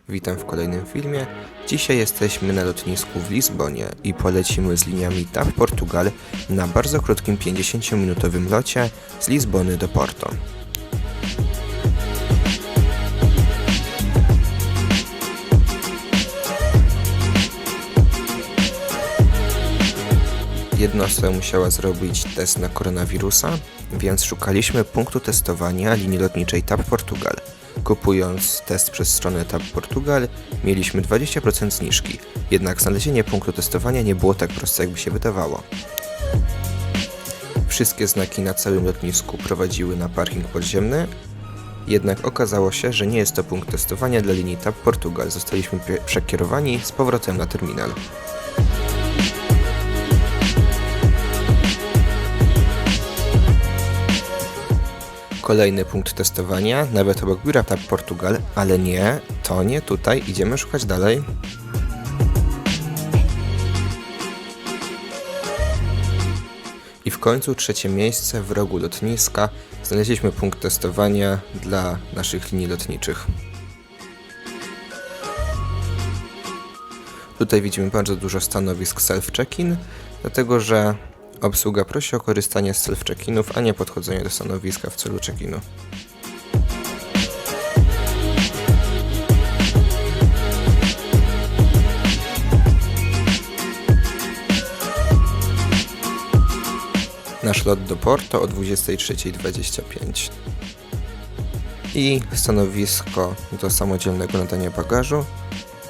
Witam w kolejnym filmie. Dzisiaj jesteśmy na lotnisku w Lizbonie i polecimy z liniami TAP Portugal na bardzo krótkim 50-minutowym locie z Lizbony do Porto. Jednostka musiała zrobić test na koronawirusa, więc szukaliśmy punktu testowania linii lotniczej TAP Portugal. Kupując test przez stronę TAP Portugal mieliśmy 20% zniżki, jednak znalezienie punktu testowania nie było tak proste, jakby się wydawało. Wszystkie znaki na całym lotnisku prowadziły na parking podziemny, jednak okazało się, że nie jest to punkt testowania dla linii TAP Portugal. Zostaliśmy przekierowani z powrotem na terminal. Kolejny punkt testowania, nawet obok biura TAP Portugal, ale nie, to nie tutaj, idziemy szukać dalej. I w końcu trzecie miejsce w rogu lotniska, znaleźliśmy punkt testowania dla naszych linii lotniczych. Tutaj widzimy bardzo dużo stanowisk self-check-in, dlatego że obsługa prosi o korzystanie z self-check-inów, a nie podchodzenie do stanowiska w celu check-inu. Nasz lot do Porto o 23:25. I stanowisko do samodzielnego nadania bagażu.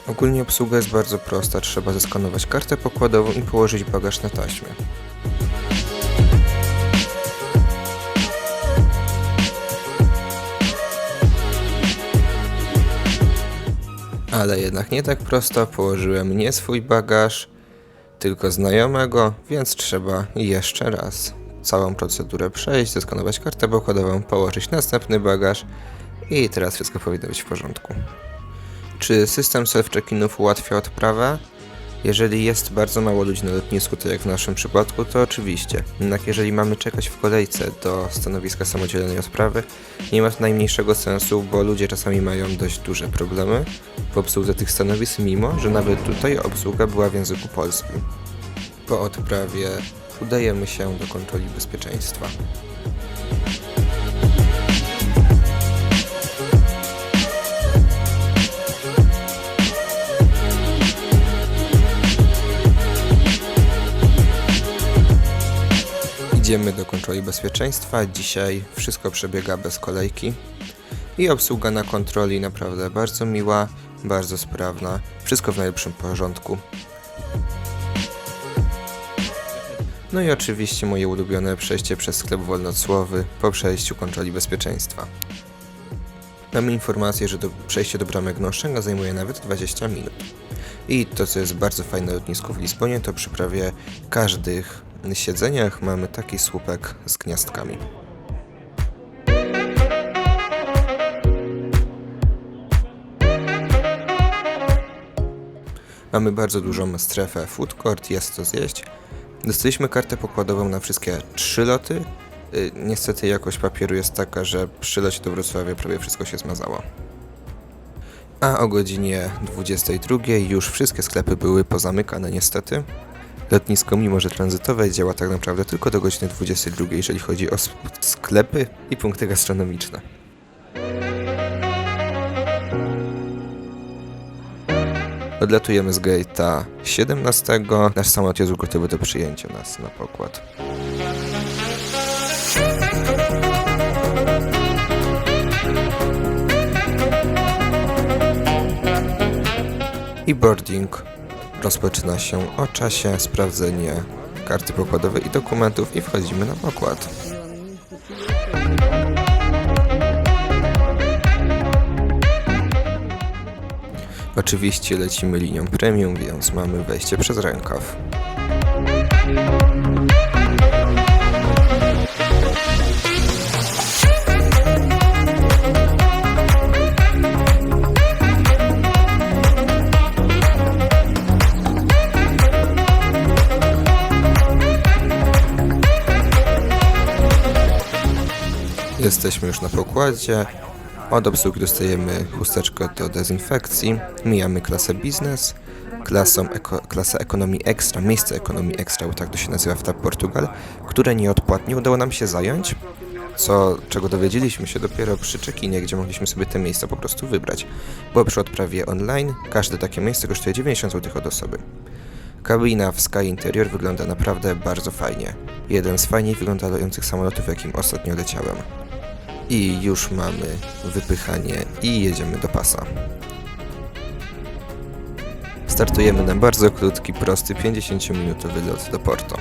Ogólnie obsługa jest bardzo prosta, trzeba zeskanować kartę pokładową i położyć bagaż na taśmie. Ale jednak nie tak prosto, położyłem nie swój bagaż, tylko znajomego, więc trzeba jeszcze raz całą procedurę przejść, zeskanować kartę pokładową, położyć następny bagaż i teraz wszystko powinno być w porządku. Czy system self-check-inów ułatwia odprawę? Jeżeli jest bardzo mało ludzi na lotnisku, tak jak w naszym przypadku, to oczywiście. Jednak jeżeli mamy czekać w kolejce do stanowiska samodzielnej odprawy, nie ma to najmniejszego sensu, bo ludzie czasami mają dość duże problemy w obsłudze tych stanowisk, mimo że nawet tutaj obsługa była w języku polskim. Po odprawie udajemy się do kontroli bezpieczeństwa. Idziemy do kontroli bezpieczeństwa. Dzisiaj wszystko przebiega bez kolejki i obsługa na kontroli naprawdę bardzo miła, bardzo sprawna, wszystko w najlepszym porządku. No i oczywiście moje ulubione przejście przez sklep wolnocłowy po przejściu kontroli bezpieczeństwa. Mamy informację, że przejście do bramek Gnoszenga zajmuje nawet 20 minut. I to, co jest bardzo fajne na lotnisku w Lizbonie, to przy prawie każdych siedzeniach mamy taki słupek z gniazdkami. Mamy bardzo dużą strefę food court, jest co zjeść. Dostaliśmy kartę pokładową na wszystkie 3 loty. Niestety jakość papieru jest taka, że przy locie do Wrocławia prawie wszystko się zmazało. A o godzinie 22 już wszystkie sklepy były pozamykane niestety. Lotnisko, mimo że tranzytowe, działa tak naprawdę tylko do godziny 22, jeżeli chodzi o sklepy i punkty gastronomiczne. Odlatujemy z gate'a 17. Nasz samolot jest gotowy do przyjęcia nas na pokład. I boarding rozpoczyna się o czasie, sprawdzenie karty pokładowej i dokumentów i wchodzimy na pokład. Oczywiście lecimy linią premium, więc mamy wejście przez rękaw. Jesteśmy już na pokładzie. Od obsługi dostajemy chusteczkę do dezynfekcji, mijamy klasę biznes, klasę ekonomii extra, miejsce ekonomii extra, bo tak to się nazywa w TAP Portugal, które nieodpłatnie udało nam się zająć, czego dowiedzieliśmy się dopiero przy check-inie, gdzie mogliśmy sobie te miejsca po prostu wybrać. Bo przy odprawie online każde takie miejsce kosztuje 90 zł od osoby. Kabina w Sky Interior wygląda naprawdę bardzo fajnie. Jeden z fajniej wyglądających samolotów, jakim ostatnio leciałem. I już mamy wypychanie i jedziemy do pasa. Startujemy na bardzo krótki, prosty 50-minutowy lot do Porto.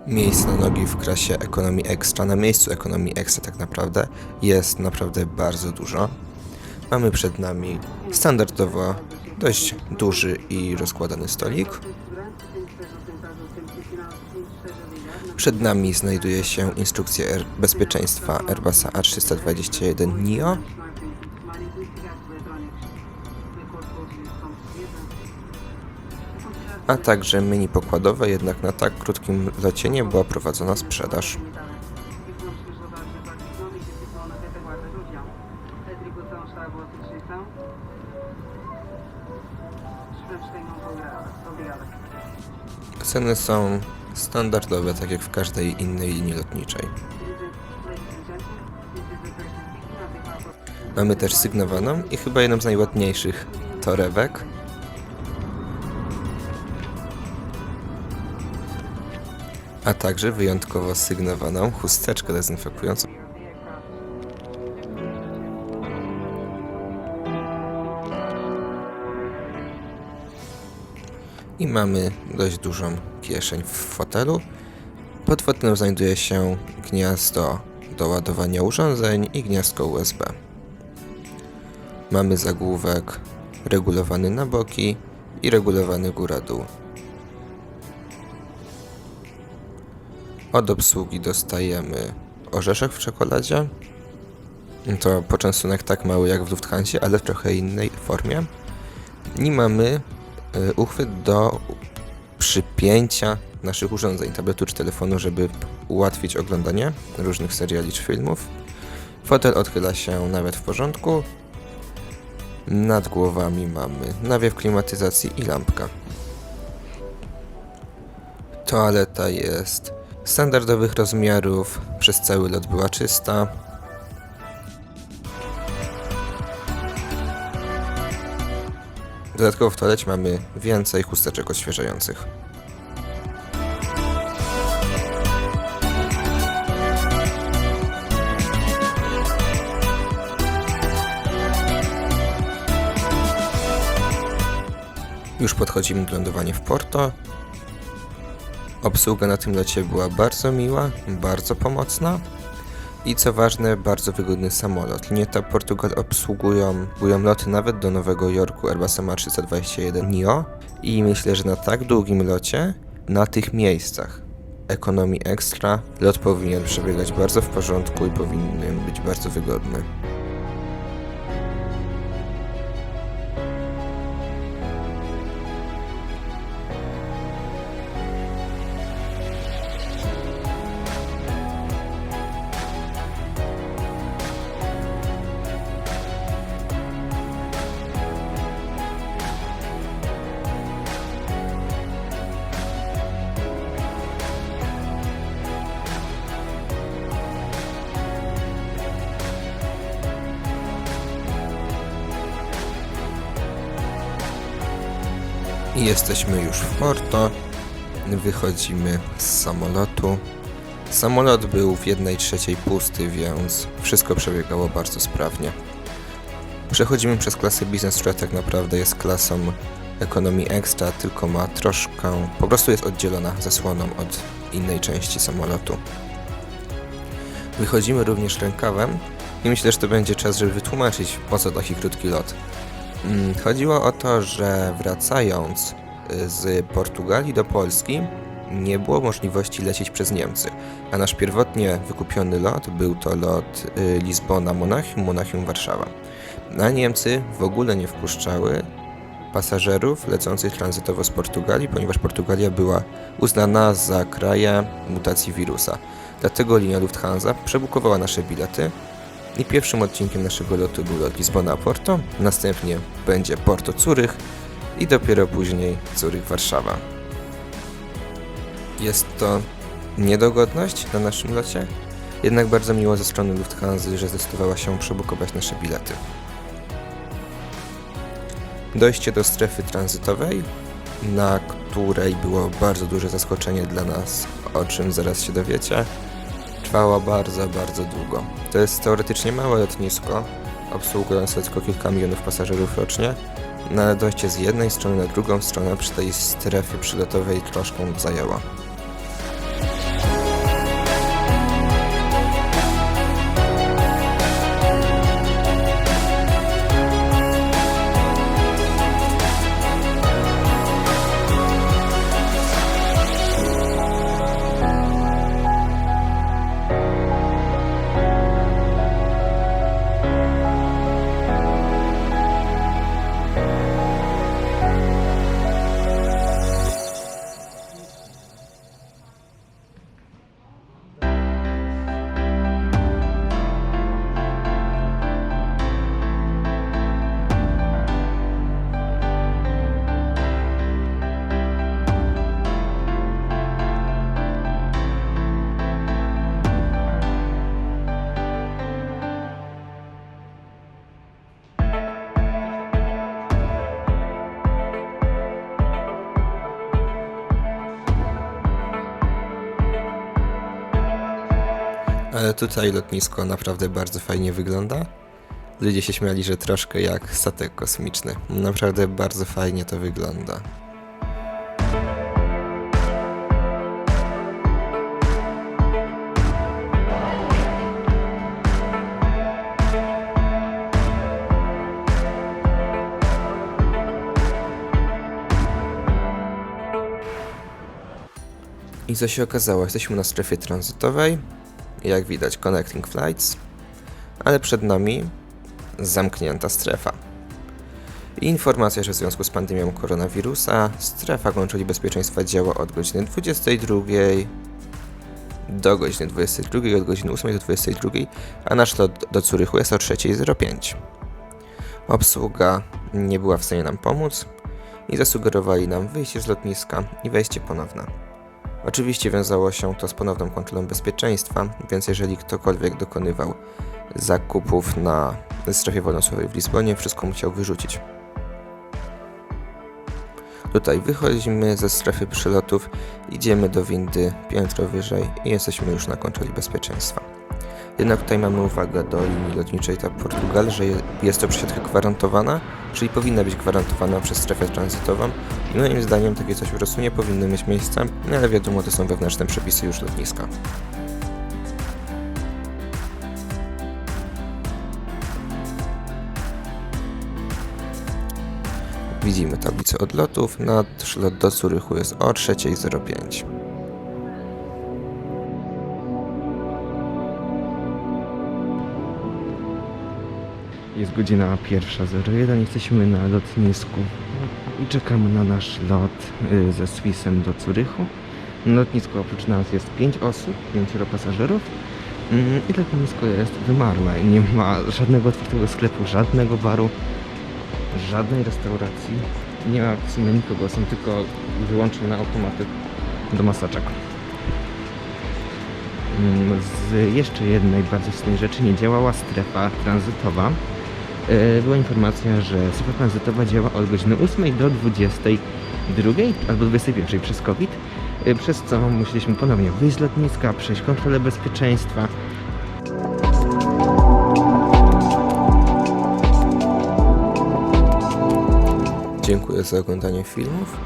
Miejsc na nogi w klasie ekonomii extra, na miejscu ekonomii extra tak naprawdę, jest naprawdę bardzo dużo. Mamy przed nami standardowo dość duży i rozkładany stolik. Przed nami znajduje się instrukcja bezpieczeństwa Airbusa A321neo. A także menu pokładowe, jednak na tak krótkim locie nie była prowadzona sprzedaż. Ceny są standardowe, tak jak w każdej innej linii lotniczej. Mamy też sygnowaną i chyba jedną z najładniejszych torebek. A także wyjątkowo sygnowaną chusteczkę dezynfekującą. I mamy dość dużą kieszeń w fotelu. Pod fotelem znajduje się gniazdo do ładowania urządzeń i gniazdko USB. Mamy zagłówek regulowany na boki i regulowany góra-dół. Od obsługi dostajemy orzeszek w czekoladzie. To poczęstunek tak mały jak w Lufthansie, ale w trochę innej formie. I mamy uchwyt do przypięcia naszych urządzeń, tabletu czy telefonu, żeby ułatwić oglądanie różnych seriali czy filmów. Fotel odchyla się nawet w porządku. Nad głowami mamy nawiew klimatyzacji i lampka. Toaleta jest standardowych rozmiarów, przez cały lot była czysta. Dodatkowo w toalecie mamy więcej chusteczek odświeżających. Już podchodzimy do lądowania w Porto. Obsługa na tym locie była bardzo miła, bardzo pomocna i co ważne, bardzo wygodny samolot. Linie TAP Portugal obsługują loty nawet do Nowego Jorku Airbusem A321neo i myślę, że na tak długim locie, na tych miejscach ekonomii extra, lot powinien przebiegać bardzo w porządku i powinien być bardzo wygodny. I jesteśmy już w Porto. Wychodzimy z samolotu. Samolot był w 1/3 pusty, więc wszystko przebiegało bardzo sprawnie. Przechodzimy przez klasę business, która tak naprawdę jest klasą ekonomii extra, tylko ma troszkę, po prostu jest oddzielona zasłoną od innej części samolotu. Wychodzimy również rękawem i myślę, że to będzie czas, żeby wytłumaczyć, po co taki krótki lot. Chodziło o to, że wracając z Portugalii do Polski nie było możliwości lecieć przez Niemcy, a nasz pierwotnie wykupiony lot był to lot Lizbona-Monachium, Monachium-Warszawa. A Niemcy w ogóle nie wpuszczały pasażerów lecących tranzytowo z Portugalii, ponieważ Portugalia była uznana za kraje mutacji wirusa. Dlatego linia Lufthansa przebukowała nasze bilety i pierwszym odcinkiem naszego lotu był lot Lizbona-Porto, następnie będzie Porto-Zurych i dopiero później Zurych-Warszawa. Jest to niedogodność na naszym locie, jednak bardzo miło ze strony Lufthansa, że zdecydowała się przebukować nasze bilety. Dojście do strefy tranzytowej, na której było bardzo duże zaskoczenie dla nas, o czym zaraz się dowiecie, trwało bardzo długo. To jest teoretycznie małe lotnisko, obsługujące tylko kilka milionów pasażerów rocznie, no ale dojście z jednej strony na drugą stronę przy tej strefie przylotowej troszkę zajęło. Ale tutaj lotnisko naprawdę bardzo fajnie wygląda. Ludzie się śmiali, że troszkę jak statek kosmiczny. Naprawdę bardzo fajnie to wygląda. I co się okazało? Jesteśmy na strefie tranzytowej. Jak widać, connecting flights, ale przed nami zamknięta strefa. I informacja, że w związku z pandemią koronawirusa strefa kontroli bezpieczeństwa działa od godziny 22 do godziny 22, od godziny 8 do 22, a nasz lot do Zurychu jest o 3:05. Obsługa nie była w stanie nam pomóc i zasugerowali nam wyjście z lotniska i wejście ponowne. Oczywiście wiązało się to z ponowną kontrolą bezpieczeństwa, więc jeżeli ktokolwiek dokonywał zakupów na strefie wolnocłowej w Lizbonie, wszystko musiał wyrzucić. Tutaj wychodzimy ze strefy przylotów, idziemy do windy piętro wyżej i jesteśmy już na kontroli bezpieczeństwa. Jednak tutaj mamy uwagę do linii lotniczej ta Portugal, że jest to przesiadka gwarantowana, czyli powinna być gwarantowana przez strefę tranzytową i moim zdaniem takie coś po prostu nie powinno mieć miejsca, ale wiadomo, to są wewnętrzne przepisy już lotniska. Widzimy tablicę odlotów, nasz lot do Zurychu jest o 3:05. Jest godzina 1:01, jesteśmy na lotnisku i czekamy na nasz lot ze Swissem do Zurychu. Na lotnisku oprócz nas jest 5 osób, 5 pasażerów i lotnisko jest wymarłe. Nie ma żadnego otwartego sklepu, żadnego baru, żadnej restauracji. Nie ma w sumie nikogo, są tylko wyłączone automaty do masaczek. Z jeszcze jednej bardzo istotnej rzeczy nie działała strefa tranzytowa. była informacja, że strefa tranzytowa działa od godziny 8 do 22 albo 21 przez COVID, przez co musieliśmy ponownie wyjść z lotniska, przejść kontrolę bezpieczeństwa. Dziękuję za oglądanie filmów.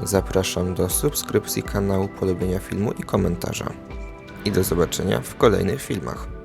Zapraszam do subskrypcji kanału, polubienia filmu i komentarza. I do zobaczenia w kolejnych filmach.